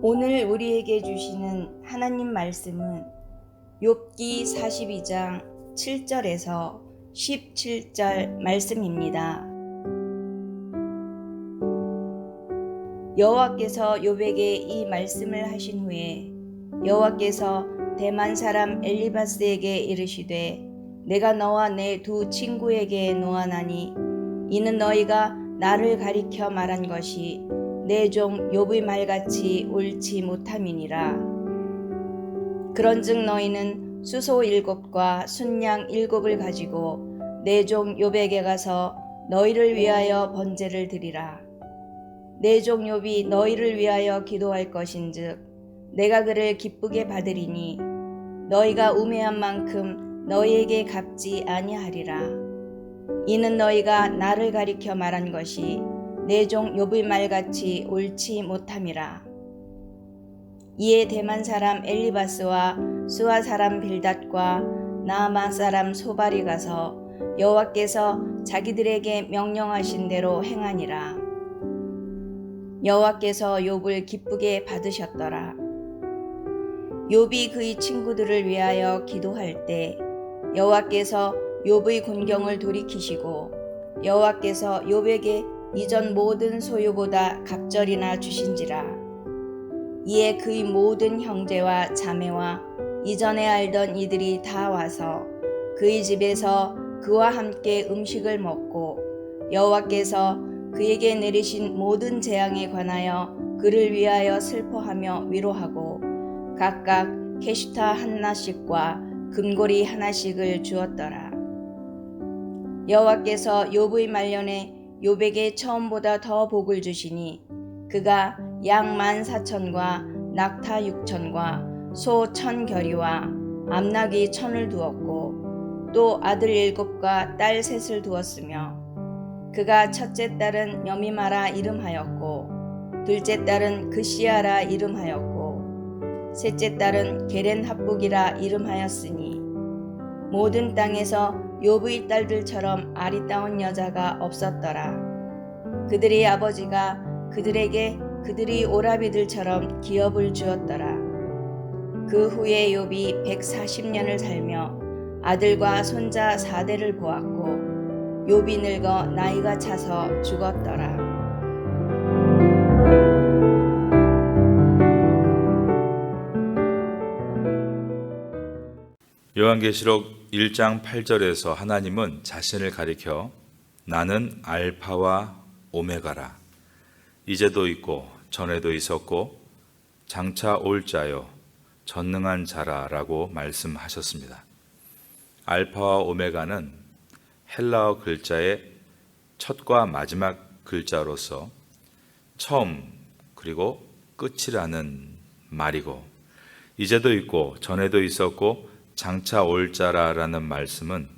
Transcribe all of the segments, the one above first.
오늘 우리에게 주시는 하나님 말씀은 욥기 42장 7절에서 17절 말씀입니다. 여호와께서 욥에게 이 말씀을 하신 후에 여호와께서 대만 사람 엘리바스에게 이르시되 내가 너와 내 두 친구에게 노하나니 이는 너희가 나를 가리켜 말한 것이 내 종 욥의 말같이 옳지 못함이니라. 그런즉 너희는 수소 7과 순양 7을 가지고 내 종 욥에게 가서 너희를 위하여 번제를 드리라. 내 종 욥이 너희를 위하여 기도할 것인즉 내가 그를 기쁘게 받으리니 너희가 우매한 만큼 너희에게 갚지 아니하리라. 이는 너희가 나를 가리켜 말한 것이 내 종 욥의 말같이 옳지 못함이라. 이에 대만 사람 엘리바스와 수아 사람 빌닷과 나아만 사람 소발이 가서 여호와께서 자기들에게 명령하신 대로 행하니라. 여호와께서 욥을 기쁘게 받으셨더라. 욥이 그의 친구들을 위하여 기도할 때 여호와께서 욥의 곤경을 돌이키시고 여호와께서 욥에게 이전 모든 소유보다 갑절이나 주신지라. 이에 그의 모든 형제와 자매와 이전에 알던 이들이 다 와서 그의 집에서 그와 함께 음식을 먹고 여호와께서 그에게 내리신 모든 재앙에 관하여 그를 위하여 슬퍼하며 위로하고 각각 캐시타 하나씩과 금고리 하나씩을 주었더라. 여호와께서 욥의 말년에 욥에게 처음보다 더 복을 주시니 그가 양 14,000과 낙타 6,000과 소 1,000겨리와 암낙이 1,000을 두었고 또 아들 7과 딸 3을 두었으며 그가 첫째 딸은 여미마라 이름하였고 둘째 딸은 그시아라 이름하였고 셋째 딸은 게렌합북이라 이름하였으니 모든 땅에서 욥의 딸들처럼 아리따운 여자가 없었더라. 그들의 아버지가 그들에게 그들의 오라비들처럼 기업을 주었더라. 그 후에 욥이 140년을 살며 아들과 손자 4대를 보았고 욥이 늙어 나이가 차서 죽었더라. 요한계시록 1장 8절에서 하나님은 자신을 가리켜 나는 알파와 오메가라. 이제도 있고 전에도 있었고 장차 올 자요 전능한 자라라고 말씀하셨습니다. 알파와 오메가는 헬라어 글자의 첫과 마지막 글자로서 처음 그리고 끝이라는 말이고 이제도 있고 전에도 있었고 장차 올 자라라는 말씀은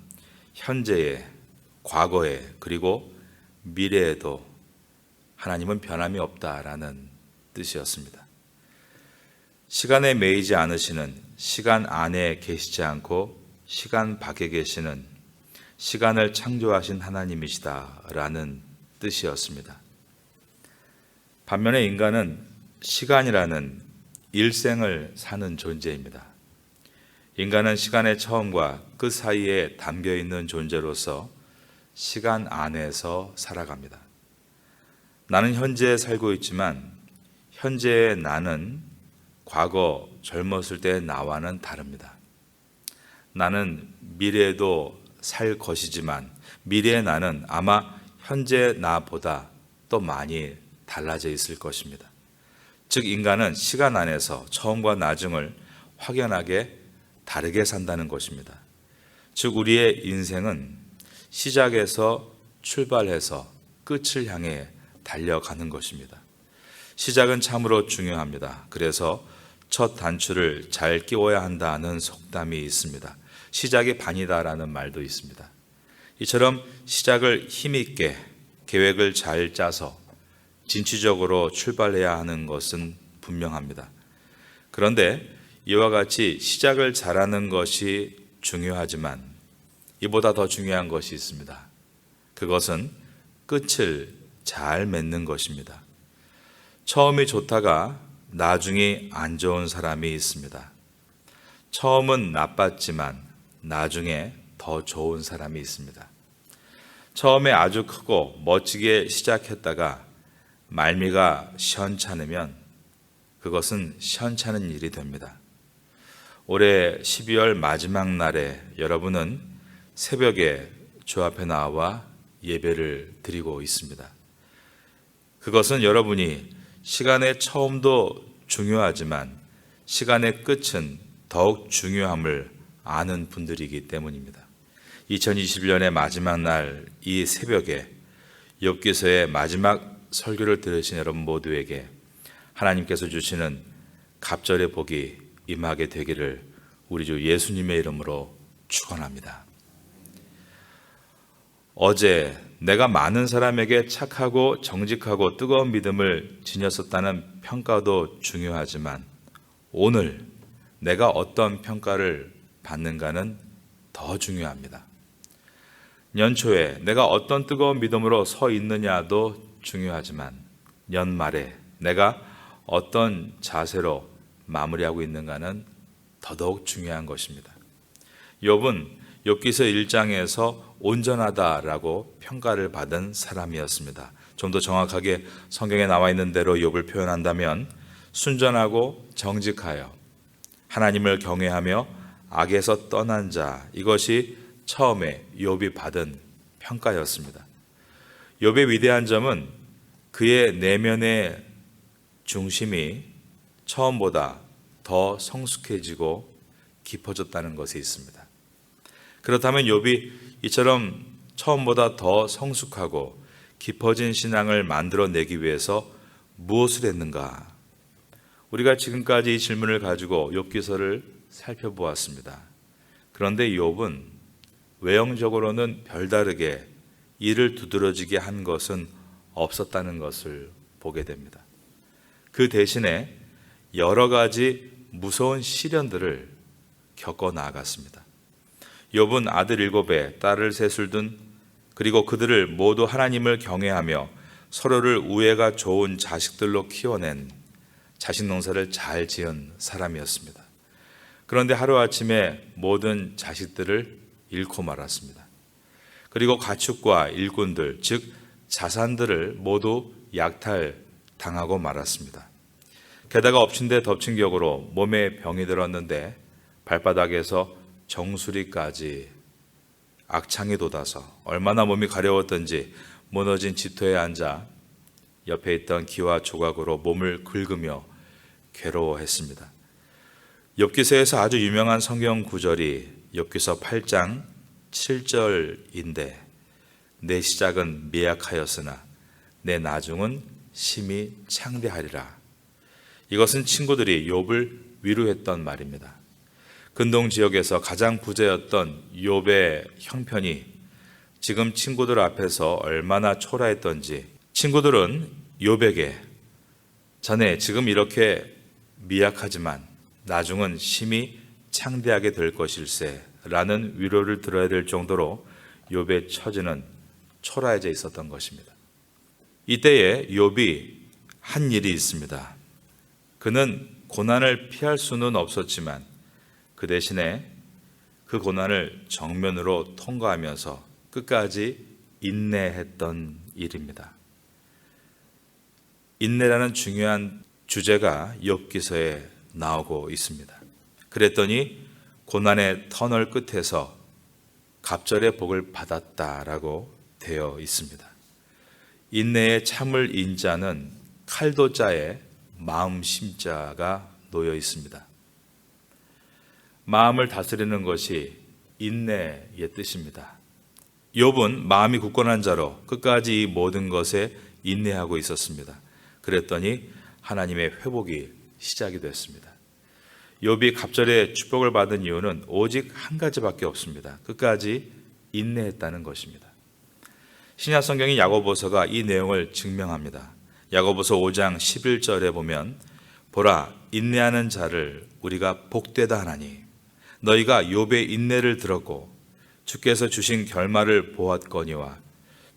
현재에, 과거에, 그리고 미래에도 하나님은 변함이 없다라는 뜻이었습니다. 시간에 매이지 않으시는, 시간 안에 계시지 않고 시간 밖에 계시는 시간을 창조하신 하나님이시다라는 뜻이었습니다. 반면에 인간은 시간이라는 일생을 사는 존재입니다. 인간은 시간의 처음과 끝 사이에 담겨있는 존재로서 시간 안에서 살아갑니다. 나는 현재에 살고 있지만 현재의 나는 과거 젊었을 때의 나와는 다릅니다. 나는 미래에도 살 것이지만 미래의 나는 아마 현재 나보다 또 많이 달라져 있을 것입니다. 즉 인간은 시간 안에서 처음과 나중을 확연하게 다르게 산다는 것입니다. 즉 우리의 인생은 시작에서 출발해서 끝을 향해 달려가는 것입니다. 시작은 참으로 중요합니다. 그래서 첫 단추를 잘 끼워야 한다는 속담이 있습니다. 시작이 반이다라는 말도 있습니다. 이처럼 시작을 힘있게 계획을 잘 짜서 진취적으로 출발해야 하는 것은 분명합니다. 그런데 이와 같이 시작을 잘하는 것이 중요하지만 이보다 더 중요한 것이 있습니다. 그것은 끝을 잘 맺는 것입니다. 처음이 좋다가 나중이 안 좋은 사람이 있습니다. 처음은 나빴지만 나중에 더 좋은 사람이 있습니다. 처음에 아주 크고 멋지게 시작했다가 말미가 시원찮으면 그것은 시원찮은 일이 됩니다. 올해 12월 마지막 날에 여러분은 새벽에 주 앞에 나와 예배를 드리고 있습니다. 그것은 여러분이 시간의 처음도 중요하지만 시간의 끝은 더욱 중요함을 아는 분들이기 때문입니다. 2021년의 마지막 날 이 새벽에 욥기서의 마지막 설교를 들으신 여러분 모두에게 하나님께서 주시는 갑절의 복이 임하게 되기를 우리 주 예수님의 이름으로 축원합니다. 어제 내가 많은 사람에게 착하고 정직하고 뜨거운 믿음을 지녔었다는 평가도 중요하지만 오늘 내가 어떤 평가를 받는가는 더 중요합니다. 연초에 내가 어떤 뜨거운 믿음으로 서 있느냐도 중요하지만 연말에 내가 어떤 자세로 마무리하고 있는가는 더더욱 중요한 것입니다. 욥은 욥기서 1장에서 온전하다라고 평가를 받은 사람이었습니다. 좀 더 정확하게 성경에 나와 있는 대로 욥을 표현한다면 순전하고 정직하여 하나님을 경외하며 악에서 떠난 자, 이것이 처음에 욥이 받은 평가였습니다. 욥의 위대한 점은 그의 내면의 중심이 처음보다 더 성숙해지고 깊어졌다는 것이 있습니다. 그렇다면 욥이 이처럼 처음보다 더 성숙하고 깊어진 신앙을 만들어내기 위해서 무엇을 했는가? 우리가 지금까지 이 질문을 가지고 욥기서를 살펴보았습니다. 그런데 욥은 외형적으로는 별다르게 이를 두드러지게 한 것은 없었다는 것을 보게 됩니다. 그 대신에 여러 가지 무서운 시련들을 겪어 나아갔습니다. 욥은 아들 7에 딸을 셋을 둔 그리고 그들을 모두 하나님을 경외하며 서로를 우애가 좋은 자식들로 키워낸 자식 농사를 잘 지은 사람이었습니다. 그런데 하루아침에 모든 자식들을 잃고 말았습니다. 그리고 가축과 일꾼들, 즉 자산들을 모두 약탈당하고 말았습니다. 게다가 엎친 데 덮친 격으로 몸에 병이 들었는데 발바닥에서 정수리까지 악창이 돋아서 얼마나 몸이 가려웠던지 무너진 지토에 앉아 옆에 있던 기와 조각으로 몸을 긁으며 괴로워했습니다. 욥기서에서 아주 유명한 성경 구절이 욥기서 8장 7절인데 내 시작은 미약하였으나 내 나중은 심히 창대하리라. 이것은 친구들이 욥을 위로했던 말입니다. 근동 지역에서 가장 부자였던 욥의 형편이 지금 친구들 앞에서 얼마나 초라했던지 친구들은 욥에게 자네 지금 이렇게 미약하지만 나중은 심히 창대하게 될 것일세 라는 위로를 들어야 될 정도로 욥의 처지는 초라해져 있었던 것입니다. 이때에 욥이 한 일이 있습니다. 그는 고난을 피할 수는 없었지만 그 대신에 그 고난을 정면으로 통과하면서 끝까지 인내했던 일입니다. 인내라는 중요한 주제가 욥기서에 나오고 있습니다. 그랬더니 고난의 터널 끝에서 갑절의 복을 받았다라고 되어 있습니다. 인내의 참을 인자는 칼도자에 마음 심자가 놓여 있습니다. 마음을 다스리는 것이 인내의 뜻입니다. 욥은 마음이 굳건한 자로 끝까지 이 모든 것에 인내하고 있었습니다. 그랬더니 하나님의 회복이 시작이 됐습니다. 욥이 갑절의 축복을 받은 이유는 오직 한 가지밖에 없습니다. 끝까지 인내했다는 것입니다. 신약 성경인 야고보서가 이 내용을 증명합니다. 야고보서 5장 11절에 보면 보라 인내하는 자를 우리가 복되다 하나니 너희가 욥의 인내를 들었고 주께서 주신 결말을 보았거니와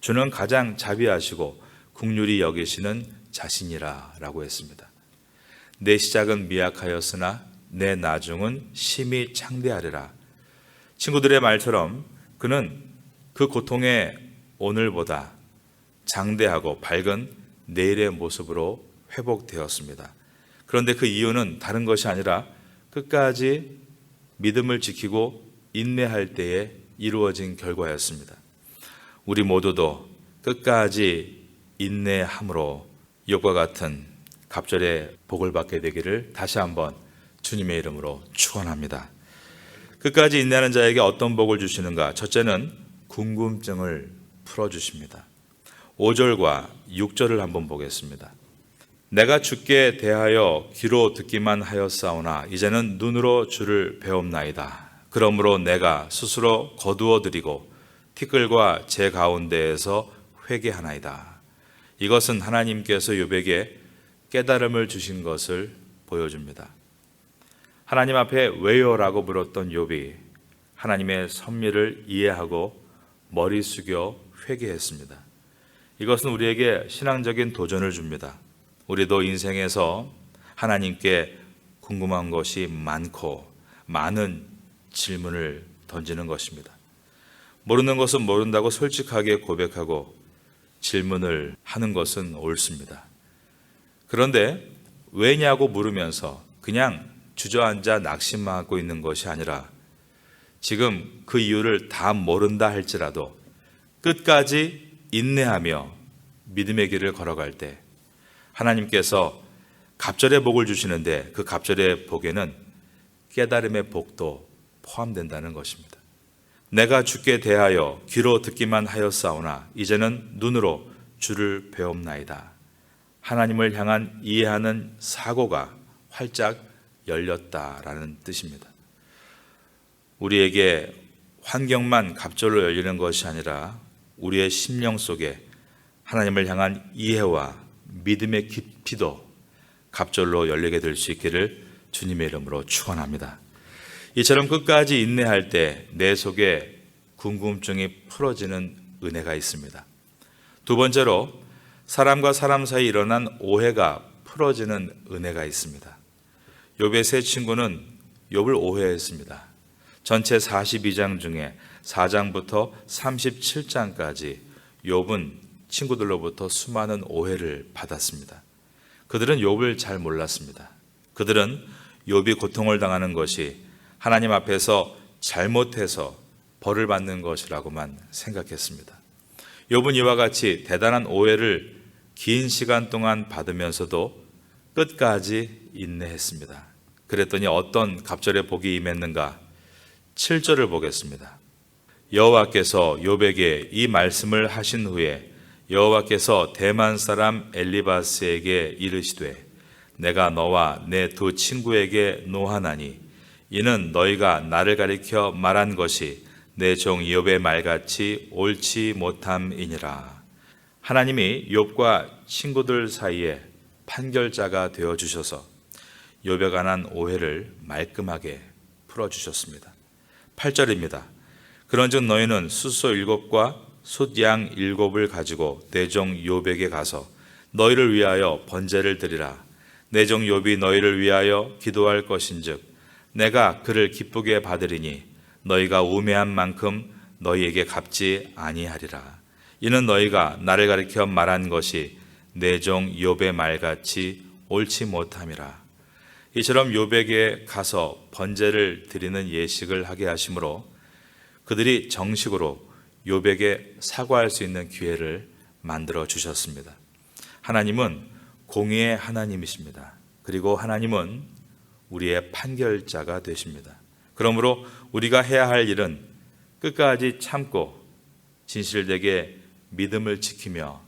주는 가장 자비하시고 긍휼히 여기시는 자신이라 라고 했습니다. 내 시작은 미약하였으나 내 나중은 심히 창대하리라. 친구들의 말처럼 그는 그 고통의 오늘보다 장대하고 밝은 내일의 모습으로 회복되었습니다. 그런데 그 이유는 다른 것이 아니라 끝까지 믿음을 지키고 인내할 때에 이루어진 결과였습니다. 우리 모두도 끝까지 인내함으로 욥과 같은 갑절의 복을 받게 되기를 다시 한번 주님의 이름으로 축원합니다. 끝까지 인내하는 자에게 어떤 복을 주시는가? 첫째는 궁금증을 풀어주십니다. 5절과 6절을 한번 보겠습니다. 내가 주께 대하여 귀로 듣기만 하였사오나 이제는 눈으로 주를 배움나이다. 그러므로 내가 스스로 거두어 드리고 티끌과 제 가운데에서 회개하나이다. 이것은 하나님께서 욥에게 깨달음을 주신 것을 보여줍니다. 하나님 앞에 왜요라고 물었던 욥이 하나님의 섭리를 이해하고 머리 숙여 회개했습니다. 이것은 우리에게 신앙적인 도전을 줍니다. 우리도 인생에서 하나님께 궁금한 것이 많고 많은 질문을 던지는 것입니다. 모르는 것은 모른다고 솔직하게 고백하고 질문을 하는 것은 옳습니다. 그런데 왜냐고 물으면서 그냥 주저앉아 낙심하고 있는 것이 아니라 지금 그 이유를 다 모른다 할지라도 끝까지 인내하며 믿음의 길을 걸어갈 때 하나님께서 갑절의 복을 주시는데 그 갑절의 복에는 깨달음의 복도 포함된다는 것입니다. 내가 주께 대하여 귀로 듣기만 하였사오나 이제는 눈으로 주를 배움나이다. 하나님을 향한 이해하는 사고가 활짝 열렸다라는 뜻입니다. 우리에게 환경만 갑절로 열리는 것이 아니라 우리의 심령 속에 하나님을 향한 이해와 믿음의 깊이도 갑절로 열리게 될 수 있기를 주님의 이름으로 축원합니다. 이처럼 끝까지 인내할 때 내 속에 궁금증이 풀어지는 은혜가 있습니다. 두 번째로 사람과 사람 사이 일어난 오해가 풀어지는 은혜가 있습니다. 욥의 세 친구는 욥을 오해했습니다. 전체 42장 중에 4장부터 37장까지 욥은 친구들로부터 수많은 오해를 받았습니다. 그들은 욥을 잘 몰랐습니다. 그들은 욥이 고통을 당하는 것이 하나님 앞에서 잘못해서 벌을 받는 것이라고만 생각했습니다. 욥은 이와 같이 대단한 오해를 긴 시간 동안 받으면서도 끝까지 인내했습니다. 그랬더니 어떤 갑절의 복이 임했는가? 7절을 보겠습니다. 여호와께서 욥에게 이 말씀을 하신 후에 여호와께서 대만 사람 엘리바스에게 이르시되 내가 너와 내 두 친구에게 노하나니 이는 너희가 나를 가리켜 말한 것이 내 종 욥의 말같이 옳지 못함이니라. 하나님이 욥과 친구들 사이에 판결자가 되어주셔서 욥에 관한 오해를 말끔하게 풀어주셨습니다. 8절입니다. 그런즉 너희는 숫소 7과 숫양 7을 가지고 내 종 욥에게 가서 너희를 위하여 번제를 드리라. 내 종 욥이 너희를 위하여 기도할 것인즉 내가 그를 기쁘게 받으리니 너희가 우매한 만큼 너희에게 갚지 아니하리라. 이는 너희가 나를 가리켜 말한 것이 내 종 욥의 말같이 옳지 못함이라. 이처럼 욥에게 가서 번제를 드리는 예식을 하게 하심으로 그들이 정식으로 욥에게 사과할 수 있는 기회를 만들어 주셨습니다. 하나님은 공의의 하나님이십니다. 그리고 하나님은 우리의 판결자가 되십니다. 그러므로 우리가 해야 할 일은 끝까지 참고 진실되게 믿음을 지키며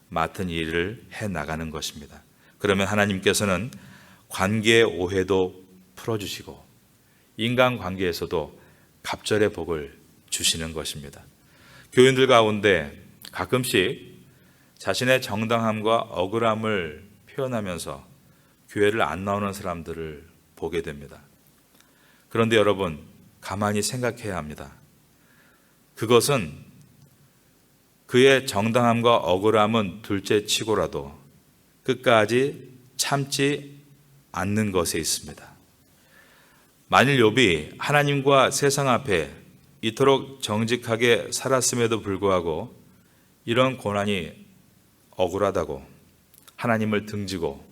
맡은 일을 해 나가는 것입니다. 그러면 하나님께서는 관계의 오해도 풀어주시고 인간관계에서도 갑절의 복을 주시는 것입니다. 교인들 가운데 가끔씩 자신의 정당함과 억울함을 표현하면서 교회를 안 나오는 사람들을 보게 됩니다. 그런데 여러분, 가만히 생각해야 합니다. 그것은 그의 정당함과 억울함은 둘째 치고라도 끝까지 참지 않는 것에 있습니다. 만일 욥이 하나님과 세상 앞에 이토록 정직하게 살았음에도 불구하고 이런 고난이 억울하다고 하나님을 등지고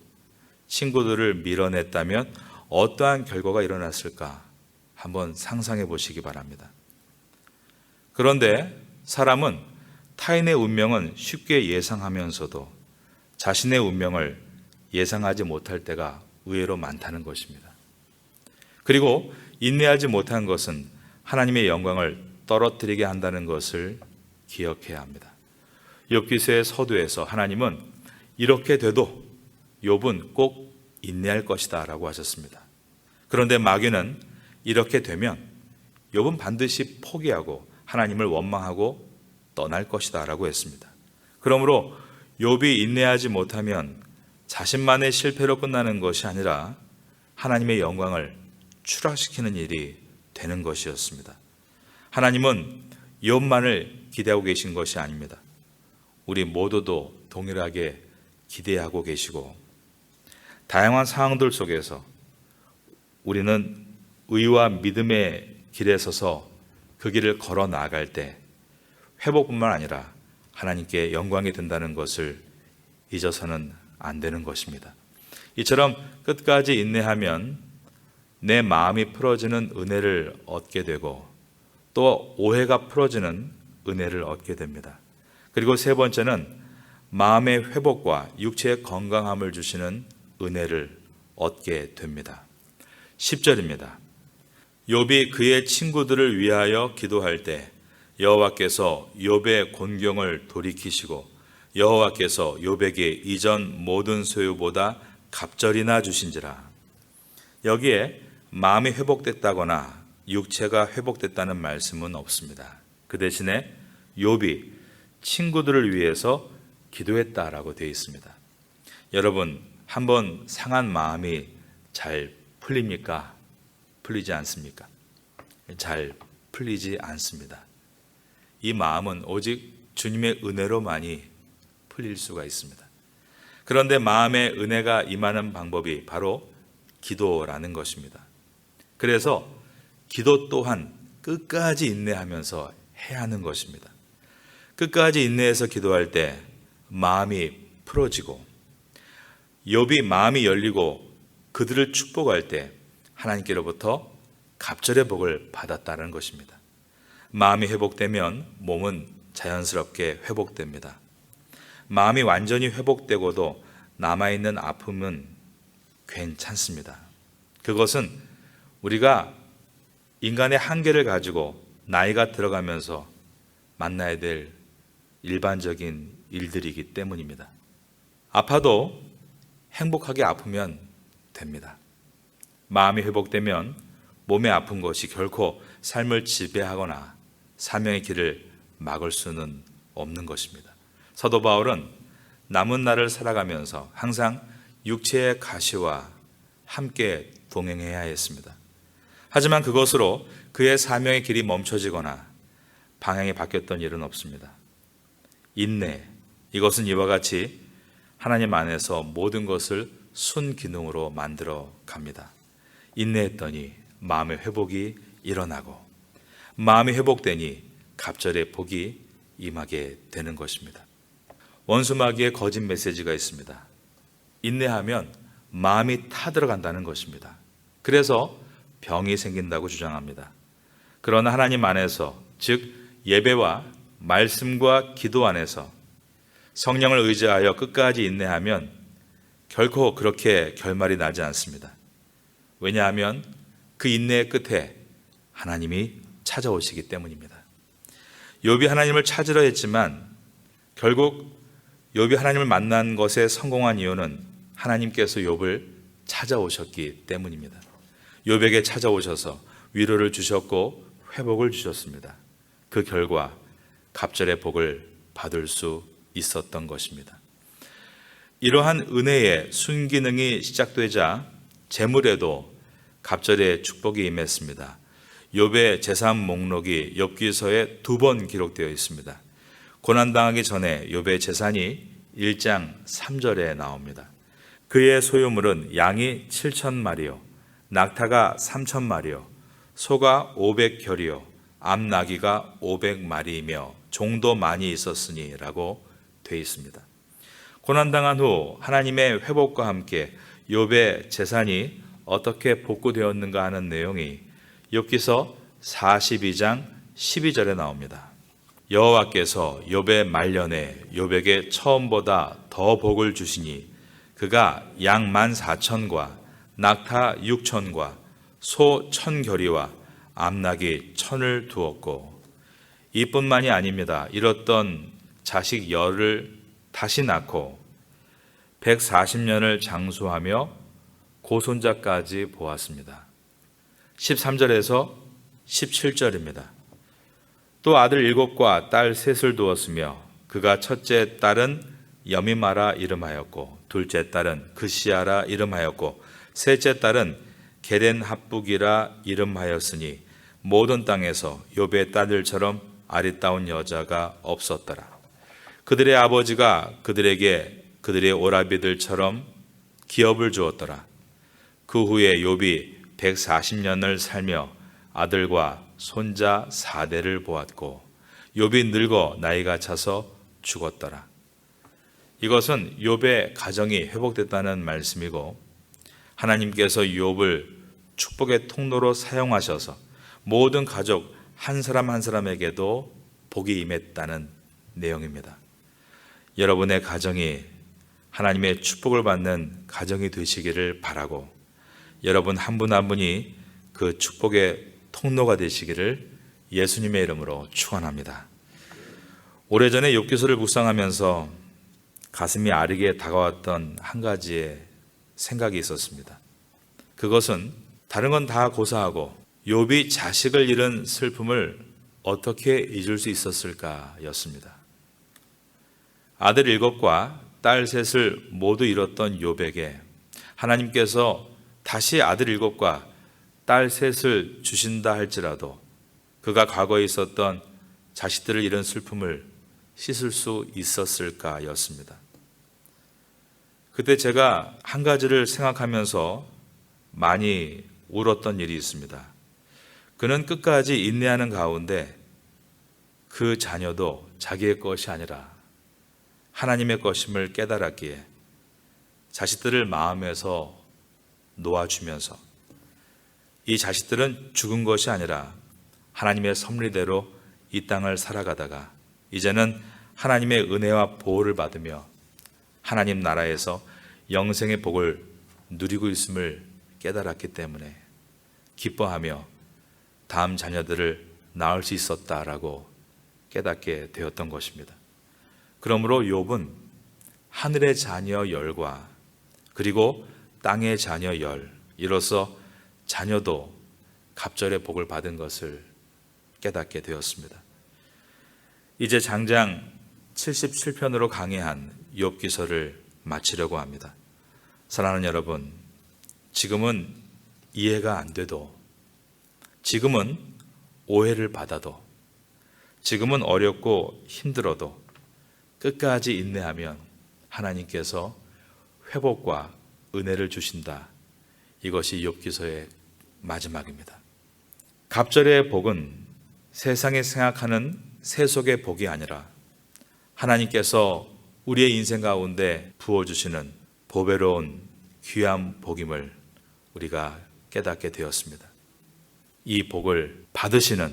친구들을 밀어냈다면 어떠한 결과가 일어났을까 한번 상상해 보시기 바랍니다. 그런데 사람은 타인의 운명은 쉽게 예상하면서도 자신의 운명을 예상하지 못할 때가 의외로 많다는 것입니다. 그리고 인내하지 못한 것은 하나님의 영광을 떨어뜨리게 한다는 것을 기억해야 합니다. 욥기서의 서두에서 하나님은 이렇게 돼도 욥은 꼭 인내할 것이다 라고 하셨습니다. 그런데 마귀는 이렇게 되면 욥은 반드시 포기하고 하나님을 원망하고 떠날 것이다 라고 했습니다. 그러므로 욥이 인내하지 못하면 자신만의 실패로 끝나는 것이 아니라 하나님의 영광을 추락시키는 일이 되는 것이었습니다. 하나님은 욥만을 기대하고 계신 것이 아닙니다. 우리 모두도 동일하게 기대하고 계시고 다양한 상황들 속에서 우리는 의와 믿음의 길에 서서 그 길을 걸어 나아갈 때 회복뿐만 아니라 하나님께 영광이 된다는 것을 잊어서는 안 되는 것입니다. 이처럼 끝까지 인내하면 내 마음이 풀어지는 은혜를 얻게 되고 또 오해가 풀어지는 은혜를 얻게 됩니다. 그리고 세 번째는 마음의 회복과 육체의 건강함을 주시는 은혜를 얻게 됩니다. 10절입니다. 욥이 그의 친구들을 위하여 기도할 때 여호와께서 욥의 곤경을 돌이키시고 여호와께서 욥에게 이전 모든 소유보다 갑절이나 주신지라. 여기에 마음이 회복됐다거나 육체가 회복됐다는 말씀은 없습니다. 그 대신에 욥이 친구들을 위해서 기도했다라고 되어 있습니다. 여러분, 한번 상한 마음이 잘 풀립니까? 풀리지 않습니까? 잘 풀리지 않습니다. 이 마음은 오직 주님의 은혜로만이 풀릴 수가 있습니다. 그런데 마음에 은혜가 임하는 방법이 바로 기도라는 것입니다. 그래서 기도 또한 끝까지 인내하면서 해야 하는 것입니다. 끝까지 인내해서 기도할 때 마음이 풀어지고 욥이 마음이 열리고 그들을 축복할 때 하나님께로부터 갑절의 복을 받았다는 것입니다. 마음이 회복되면 몸은 자연스럽게 회복됩니다. 마음이 완전히 회복되고도 남아있는 아픔은 괜찮습니다. 그것은 우리가 인간의 한계를 가지고 나이가 들어가면서 만나야 될 일반적인 일들이기 때문입니다. 아파도 행복하게 아프면 됩니다. 마음이 회복되면 몸에 아픈 것이 결코 삶을 지배하거나 사명의 길을 막을 수는 없는 것입니다. 사도 바울은 남은 날을 살아가면서 항상 육체의 가시와 함께 동행해야 했습니다. 하지만 그것으로 그의 사명의 길이 멈춰지거나 방향이 바뀌었던 일은 없습니다. 인내, 이것은 이와 같이 하나님 안에서 모든 것을 순기능으로 만들어 갑니다. 인내했더니 마음의 회복이 일어나고 마음이 회복되니 갑절의 복이 임하게 되는 것입니다. 원수마귀의 거짓 메시지가 있습니다. 인내하면 마음이 타들어간다는 것입니다. 그래서 병이 생긴다고 주장합니다. 그러나 하나님 안에서, 즉 예배와 말씀과 기도 안에서 성령을 의지하여 끝까지 인내하면 결코 그렇게 결말이 나지 않습니다. 왜냐하면 그 인내의 끝에 하나님이 찾아오시기 때문입니다. 욥이 하나님을 찾으려 했지만 결국 욥이 하나님을 만난 것에 성공한 이유는 하나님께서 욥을 찾아오셨기 때문입니다. 욥에게 찾아오셔서 위로를 주셨고 회복을 주셨습니다. 그 결과 갑절의 복을 받을 수 있었던 것입니다. 이러한 은혜의 순기능이 시작되자 재물에도 갑절의 축복이 임했습니다. 욥의 재산 목록이 욥기서에 2번 기록되어 있습니다. 고난당하기 전에 욥의 재산이 1장 3절에 나옵니다. 그의 소유물은 양이 7,000마리요, 낙타가 3,000마리요, 소가 500결이요, 암나귀가 500마리이며 종도 많이 있었으니 라고 되어 있습니다. 고난당한 후 하나님의 회복과 함께 욥의 재산이 어떻게 복구되었는가 하는 내용이 욥기서 42장 12절에 나옵니다. 여호와께서 욥의 말년에 욥에게 처음보다 더 복을 주시니 그가 양 14,000과 낙타 6,000과 소 1,000결이와 암나귀 1,000을 두었고, 이뿐만이 아닙니다. 잃었던 자식 열을 다시 낳고 140년을 장수하며 고손자까지 보았습니다. 13절에서 17절입니다. 또 아들 7과 딸 3을 두었으며 그가 첫째 딸은 여미마라 이름하였고 둘째 딸은 그시아라 이름하였고 셋째 딸은 게덴합북이라 이름하였으니 모든 땅에서 욥의 딸들처럼 아리따운 여자가 없었더라. 그들의 아버지가 그들에게 그들의 오라비들처럼 기업을 주었더라. 그 후에 욥이 140년을 살며 아들과 손자 4대를 보았고 욥이 늙어 나이가 차서 죽었더라. 이것은 욥의 가정이 회복됐다는 말씀이고, 하나님께서 욥을 축복의 통로로 사용하셔서 모든 가족 한 사람 한 사람에게도 복이 임했다는 내용입니다. 여러분의 가정이 하나님의 축복을 받는 가정이 되시기를 바라고, 여러분 한 분 한 분이 그 축복의 통로가 되시기를 예수님의 이름으로 축원합니다. 오래전에 욥기서를 묵상하면서 가슴이 아리게 다가왔던 한 가지의 생각이 있었습니다. 그것은 다른 건 다 고사하고 욥이 자식을 잃은 슬픔을 어떻게 잊을 수 있었을까 였습니다. 아들 7과 딸 3을 모두 잃었던 욥에게 하나님께서 다시 아들 7과 딸 3을 주신다 할지라도 그가 과거에 있었던 자식들을 잃은 슬픔을 씻을 수 있었을까 였습니다. 그때 제가 한 가지를 생각하면서 많이 울었던 일이 있습니다. 그는 끝까지 인내하는 가운데 그 자녀도 자기의 것이 아니라 하나님의 것임을 깨달았기에 자식들을 마음에서 놓아주면서 이 자식들은 죽은 것이 아니라 하나님의 섭리대로 이 땅을 살아가다가 이제는 하나님의 은혜와 보호를 받으며 하나님 나라에서 영생의 복을 누리고 있음을 깨달았기 때문에 기뻐하며 다음 자녀들을 낳을 수 있었다라고 깨닫게 되었던 것입니다. 그러므로 욥은 하늘의 자녀 열과 그리고 땅의 자녀 열, 이로써 자녀도 갑절의 복을 받은 것을 깨닫게 되었습니다. 이제 장장 77편으로 강해한 욥기서를 마치려고 합니다. 사랑하는 여러분, 지금은 이해가 안 돼도, 지금은 오해를 받아도, 지금은 어렵고 힘들어도 끝까지 인내하면 하나님께서 회복과 은혜를 주신다. 이것이 욥기서의 마지막입니다. 갑절의 복은 세상이 생각하는 세속의 복이 아니라 하나님께서 우리의 인생 가운데 부어주시는 보배로운 귀한 복임을 우리가 깨닫게 되었습니다. 이 복을 받으시는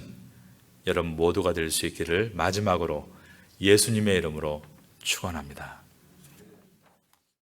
여러분 모두가 될 수 있기를 마지막으로 예수님의 이름으로 축원합니다.